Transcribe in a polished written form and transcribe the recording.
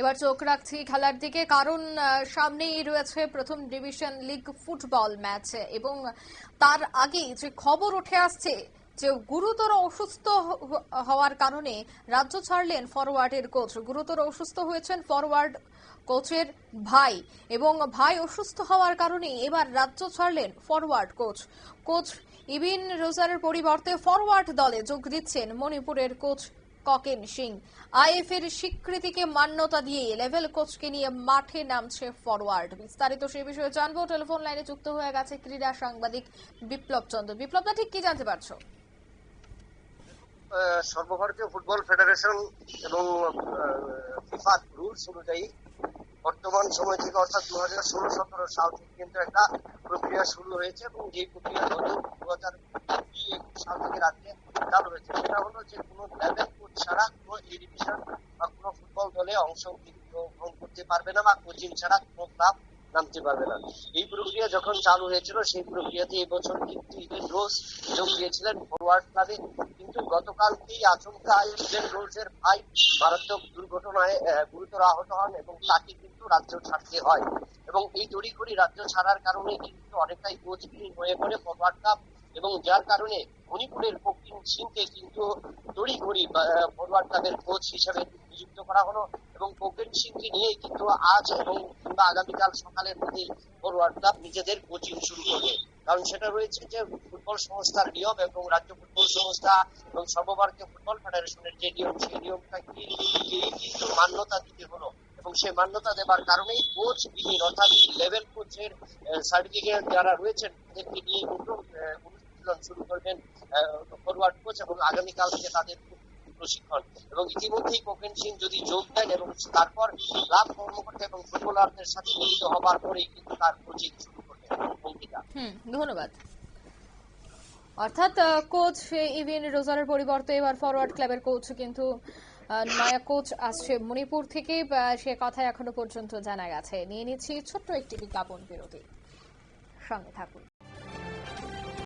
এবার চোখ রাখছি খেলার দিকে, কারণ সামনেই রয়েছে প্রথম ডিভিশন লিগ ফুটবল ম্যাচ এবং তার আগেই যে খবর উঠে আসছে যে গুরুতর অসুস্থ হওয়ার কারণে রাজ্য ছাড়লেন ফরওয়ার্ডের কোচ। গুরুতর অসুস্থ হয়েছেন ফরওয়ার্ড কোচের ভাই, এবং ভাই অসুস্থ হওয়ার কারণে এবার রাজ্য ছাড়লেন ফরওয়ার্ড কোচ। কোচ ইবিন রোজারের পরিবর্তে ফরওয়ার্ড দলে যোগ দিচ্ছেন মণিপুরের কোচ ককেন সিং। আইএফএর স্বীকৃতিকে মান্যতা দিয়ে লেভেল কোচকে নিয়ে মাঠে নামছে ফরওয়ার্ড। বিস্তারিত সে বিষয়ে জানবো। টেলিফোন লাইনে যুক্ত হয়ে গেছে ক্রীড়া সাংবাদিক বিপ্লব চন্দ্র। বিপ্লব, না ঠিক কি জানতে পারছো? সর্বভারতীয় ফুটবল ফেডারেশন এবং ফিফা রুলস অনুযায়ী বর্তমান সময় থেকে অর্থাৎ 2016-17 সাল থেকে কিন্তু একটা প্রক্রিয়া শুরু হয়েছে এবং যে প্রক্রিয়া 2021 সাল থেকে রাজ্যে চালু হয়েছে। সেটা হলো যে কোনো লেভেল কোচ ছাড়া কোনো এ ডিভিশন বা কোনো ফুটবল দলে অংশগ্রহণ করতে পারবে না বা কোচিং ছাড়া কোনো ক্লাব নামতে পারবে না। এই প্রক্রিয়া যখন চালু হয়েছিল সেই প্রক্রিয়াতে এবছর কিন্তু ইডেন রোজ যোগ দিয়েছিলেন ফরওয়ার্ড ক্লাবে, কিন্তু গতকালকেই আচমকা ইডেন রোজের ভাই মারাত্মক দুর্ঘটনায় গুরুতর আহত হন এবং তাকে কিন্তু রাজ্য ছাড়তে হয়। এবং এই তড়িঘড়ি রাজ্য ছাড়ার কারণে কিন্তু অনেকটাই কোচবিহীন হয়ে পড়ে ফরওয়ার্ড ক্লাব, এবং যার কারণে মণিপুরের কোকিং সিংকে কিন্তু তড়িঘড়ি ফরওয়ার্ড ক্লাবের কোচ হিসেবে নিযুক্ত করা হলো। এবং কোকেন সিংকে নিয়েই কিন্তু আজ এবং কিংবা আগামীকাল সকালের মধ্যেই ফরওয়ার্ড ক্লাব নিজেদের কোচিং শুরু করবে। কারণ সেটা রয়েছে যে ফুটবল সংস্থার নিয়ম এবং রাজ্য ফুটবল সংস্থা এবং সর্বভারতীয় ফুটবল ফেডারেশনের যে নিয়ম, সেই নিয়মটাকে কিন্তু মান্যতা দিতে হলো। এবং সেই মান্যতা দেবার কারণেই কোচ বিহীন অর্থাৎ লেভেল কোচের সার্টিফিকেট যারা রয়েছেন তাদেরকে নিয়ে নতুন অনুশীলন শুরু করবেন ফরওয়ার্ড কোচ, এবং আগামীকাল থেকে তাদের প্রশিক্ষণ। এবং ইতিমধ্যেই কোকেন সিং যদি যোগ দেন এবং তারপর ক্লাব কর্মকর্তা এবং ফুটবলারদের সাথে মিলিত হবার পরেই কিন্তু তার কোচিং শুরু করবেন। ধন্যবাদ। অর্থাৎ কোচ ইবিন রোজারের পরিবর্তে এবার ফরওয়ার্ড ক্লাবের কোচ কিন্তু নয়া কোচ আসছে মণিপুর থেকে, সে কথা এখনো পর্যন্ত জানা গেছে। নিয়ে নিচ্ছি ছোট্ট একটি বিজ্ঞাপন বিরতি, সঙ্গে থাকুন।